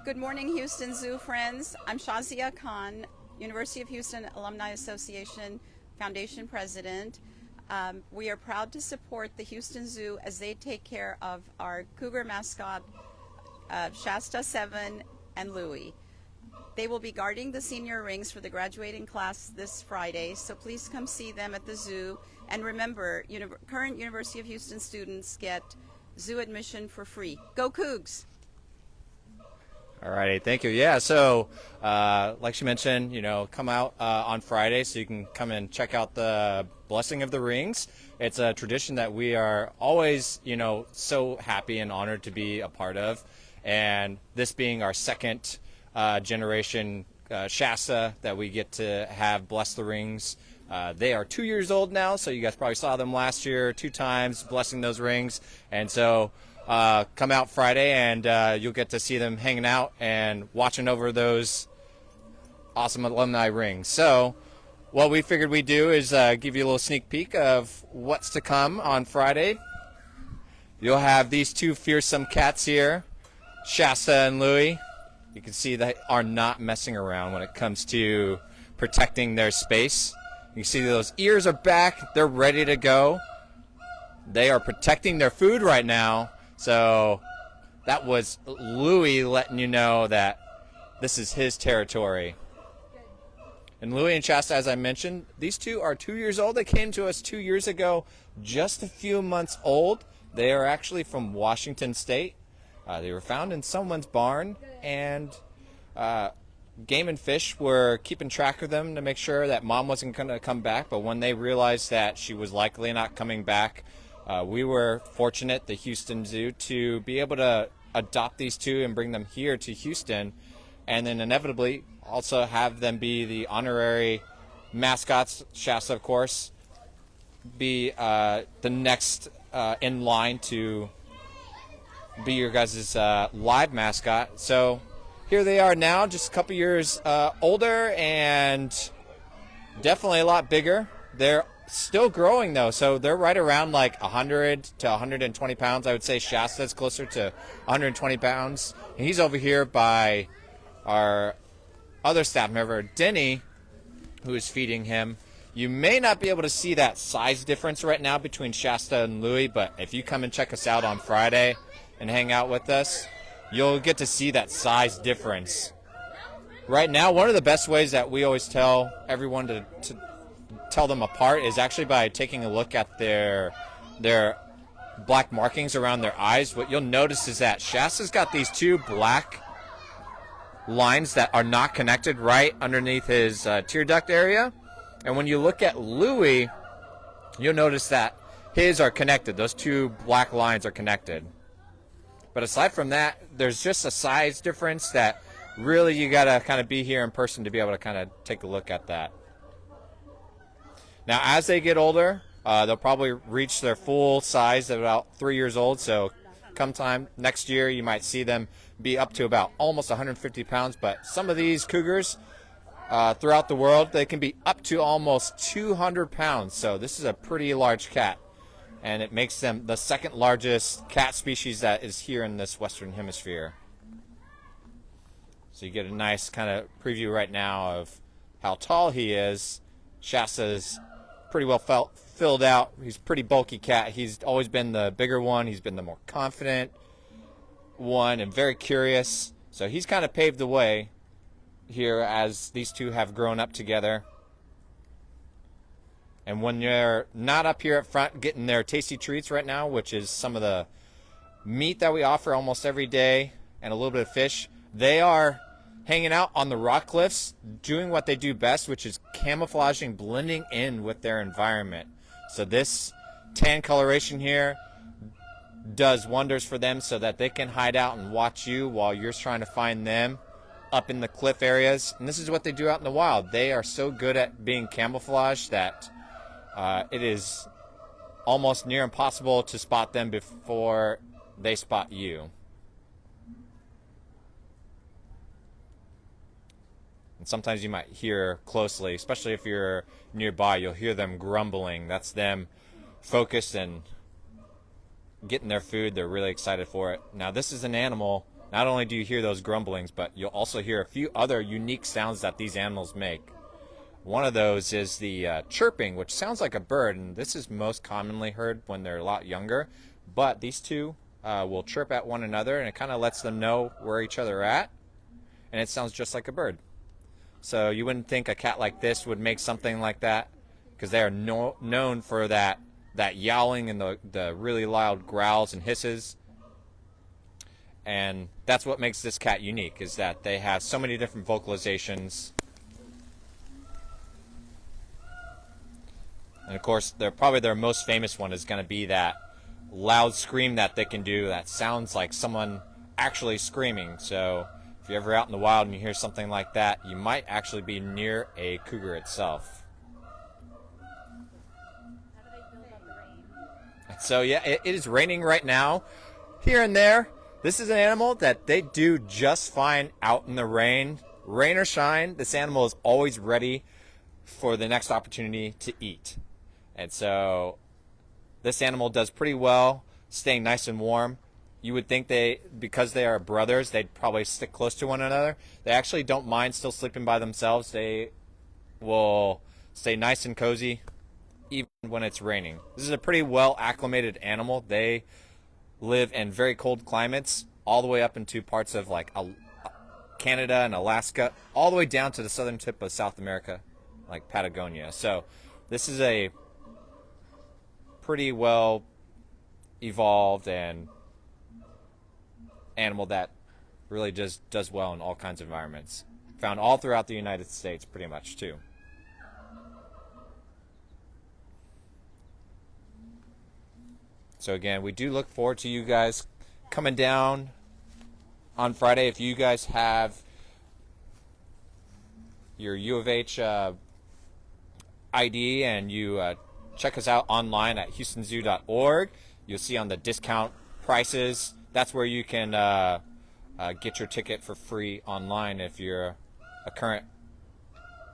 Good morning, Houston Zoo friends. I'm Shazia Khan, University of Houston Alumni Association Foundation President. We are proud to support the Houston Zoo as they take care of our cougar mascot, Shasta VII and Louie. They will be guarding the senior rings for the graduating class this Friday, so please come see them at the zoo. And remember, current University of Houston students get zoo admission for free. Go Cougs! All righty, thank you. Yeah, so like she mentioned, come out on Friday so you can come and check out the blessing of the rings. It's a tradition that we are always, so happy and honored to be a part of. And this being our second generation Shasta that we get to have bless the rings. They are 2 years old now, so you guys probably saw them last year 2 times blessing those rings. And so come out Friday and you'll get to see them hanging out and watching over those awesome alumni rings. So what we figured we'd do is give you a little sneak peek of what's to come on Friday. You'll have these two fearsome cats here, Shasta and Louie. You can see they are not messing around when it comes to protecting their space. You can see those ears are back. They're ready to go. They are protecting their food right now. So that was Louie letting you know that this is his territory. And Louie and Shasta, as I mentioned, these two are 2 years old. They came to us 2 years ago, just a few months old. They are actually from Washington State. They were found in someone's barn, and Game and Fish were keeping track of them to make sure that Mom wasn't going to come back. But when they realized that she was likely not coming back, we were fortunate, the Houston Zoo, to be able to adopt these two and bring them here to Houston, and then inevitably also have them be the honorary mascots. Shasta, of course, be the next in line to be your guys' live mascot. So here they are now, just a couple years older and definitely a lot bigger. They're still growing though, so they're right around like 100 to 120 pounds. I would say Shasta's closer to 120 pounds. And he's over here by our other staff member, Denny, who is feeding him. You may not be able to see that size difference right now between Shasta and Louie, but if you come and check us out on Friday and hang out with us, you'll get to see that size difference. Right now, one of the best ways that we always tell everyone to tell them apart is actually by taking a look at their black markings around their eyes. What you'll notice is that Shasta's got these two black lines that are not connected right underneath his tear duct area. And when you look at Louie, you'll notice that his are connected. Those two black lines are connected. But aside from that, there's just a size difference that really you got to kind of be here in person to be able to kind of take a look at that. Now, as they get older, they'll probably reach their full size at about 3 years old. So come time next year, you might see them be up to about almost 150 pounds. But some of these cougars throughout the world, they can be up to almost 200 pounds. So this is a pretty large cat. And it makes them the second largest cat species that is here in this Western Hemisphere. So you get a nice kind of preview right now of how tall he is. Shasta's pretty well filled out. He's a pretty bulky cat. He's always been the bigger one. He's been the more confident one and very curious. So he's kind of paved the way here as these two have grown up together. And when you're not up here at front getting their tasty treats right now, which is some of the meat that we offer almost every day and a little bit of fish, they are hanging out on the rock cliffs doing what they do best, which is camouflaging, blending in with their environment. So this tan coloration here does wonders for them so that they can hide out and watch you while you're trying to find them up in the cliff areas. And this is what they do out in the wild. They are so good at being camouflaged that it is almost near impossible to spot them before they spot you. And sometimes you might hear closely, especially if you're nearby, you'll hear them grumbling. That's them focused and getting their food. They're really excited for it. Now, this is an animal not only do you hear those grumblings, but you'll also hear a few other unique sounds that these animals make. One of those is the chirping, which sounds like a bird, and this is most commonly heard when they're a lot younger. But these two will chirp at one another, and it kind of lets them know where each other are at, and it sounds just like a bird. So you wouldn't think a cat like this would make something like that, because they are known for that yowling and the really loud growls and hisses. And that's what makes this cat unique, is that they have so many different vocalizations. And of course, probably their most famous one is going to be that loud scream that they can do that sounds like someone actually screaming. So if you're ever out in the wild and you hear something like that, you might actually be near a cougar itself. So yeah, it is raining right now, here and there. This is an animal that they do just fine out in the rain. Rain or shine, this animal is always ready for the next opportunity to eat. And so this animal does pretty well staying nice and warm. You would think because they are brothers, they'd probably stick close to one another. They actually don't mind still sleeping by themselves. They will stay nice and cozy even when it's raining. This is a pretty well acclimated animal. They live in very cold climates, all the way up into parts of like Canada and Alaska, all the way down to the southern tip of South America, like Patagonia. So this is a pretty well evolved and animal that really just does well in all kinds of environments. Found all throughout the United States pretty much too. So again, we do look forward to you guys coming down on Friday. If you guys have your U of H ID and you check us out online at houstonzoo.org, you'll see on the discount prices, that's where you can get your ticket for free online if you're a current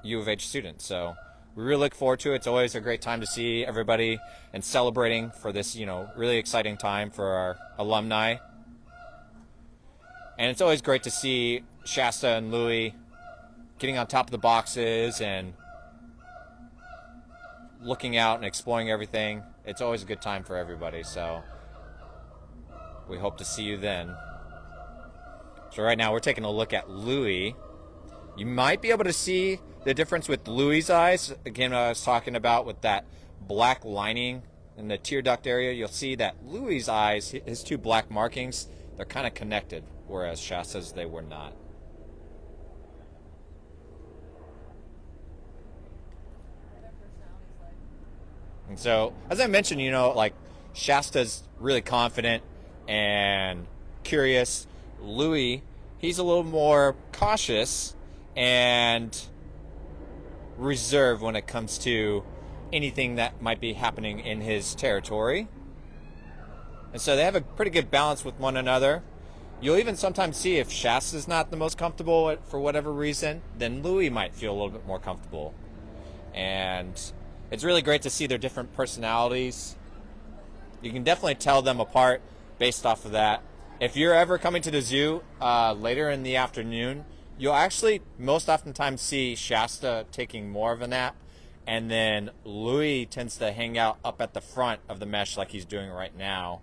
U of H student. So we really look forward to it. It's always a great time to see everybody and celebrating for this, really exciting time for our alumni. And it's always great to see Shasta and Louie getting on top of the boxes and looking out and exploring everything. It's always a good time for everybody. So we hope to see you then. So right now we're taking a look at Louie. You might be able to see the difference with Louie's eyes. Again, I was talking about with that black lining in the tear duct area. You'll see that Louie's eyes, his two black markings, they're kind of connected, whereas Shasta's, they were not. And so, as I mentioned, like Shasta's really confident and curious. Louie, he's a little more cautious and reserved when it comes to anything that might be happening in his territory. And so they have a pretty good balance with one another. You'll even sometimes see if Shasta's not the most comfortable for whatever reason, then Louie might feel a little bit more comfortable. And it's really great to see their different personalities. You can definitely tell them apart based off of that. If you're ever coming to the zoo later in the afternoon, you'll actually most oftentimes see Shasta taking more of a nap, and then Louie tends to hang out up at the front of the mesh like he's doing right now.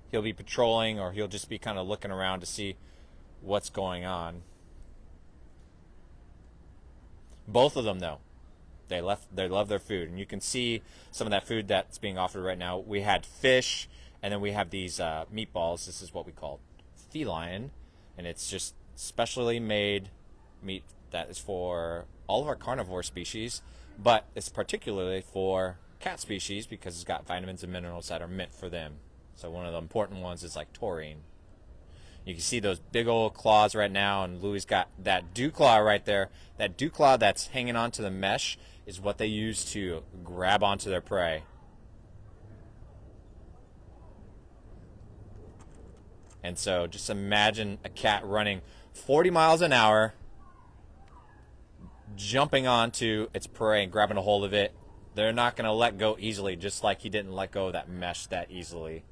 He'll be patrolling, or he'll just be kind of looking around to see what's going on. Both of them, though, they love their food, and you can see some of that food that's being offered right now. We had fish, and then we have these meatballs. This is what we call feline, and it's just specially made meat that is for all of our carnivore species, but it's particularly for cat species because it's got vitamins and minerals that are meant for them. So one of the important ones is like taurine. You can see those big old claws right now, and Louie's got that dew claw right there. That dew claw that's hanging onto the mesh is what they use to grab onto their prey. And so just imagine a cat running 40 miles an hour, jumping onto its prey and grabbing a hold of it. They're not going to let go easily, just like he didn't let go of that mesh that easily.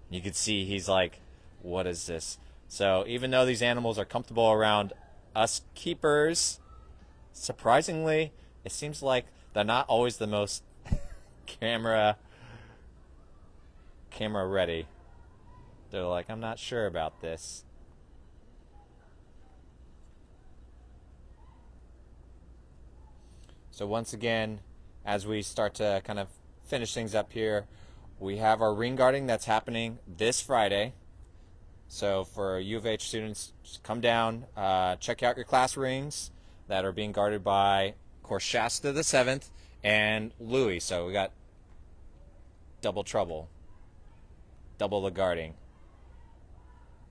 You can see he's like what is this? So even though these animals are comfortable around us keepers, surprisingly, it seems like they're not always the most camera ready. They're like, I'm not sure about this. So once again, as we start to kind of finish things up here, we have our ring guarding that's happening this Friday. So for U of H students, just come down, check out your class rings that are being guarded by, of course, Shasta VII and Louie. So we got double trouble, double the guarding.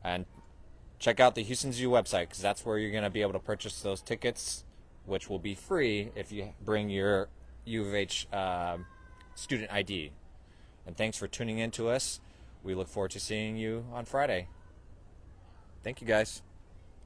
And check out the Houston Zoo website, because that's where you're going to be able to purchase those tickets, which will be free if you bring your U of H student ID. And thanks for tuning in to us. We look forward to seeing you on Friday. Thank you, guys.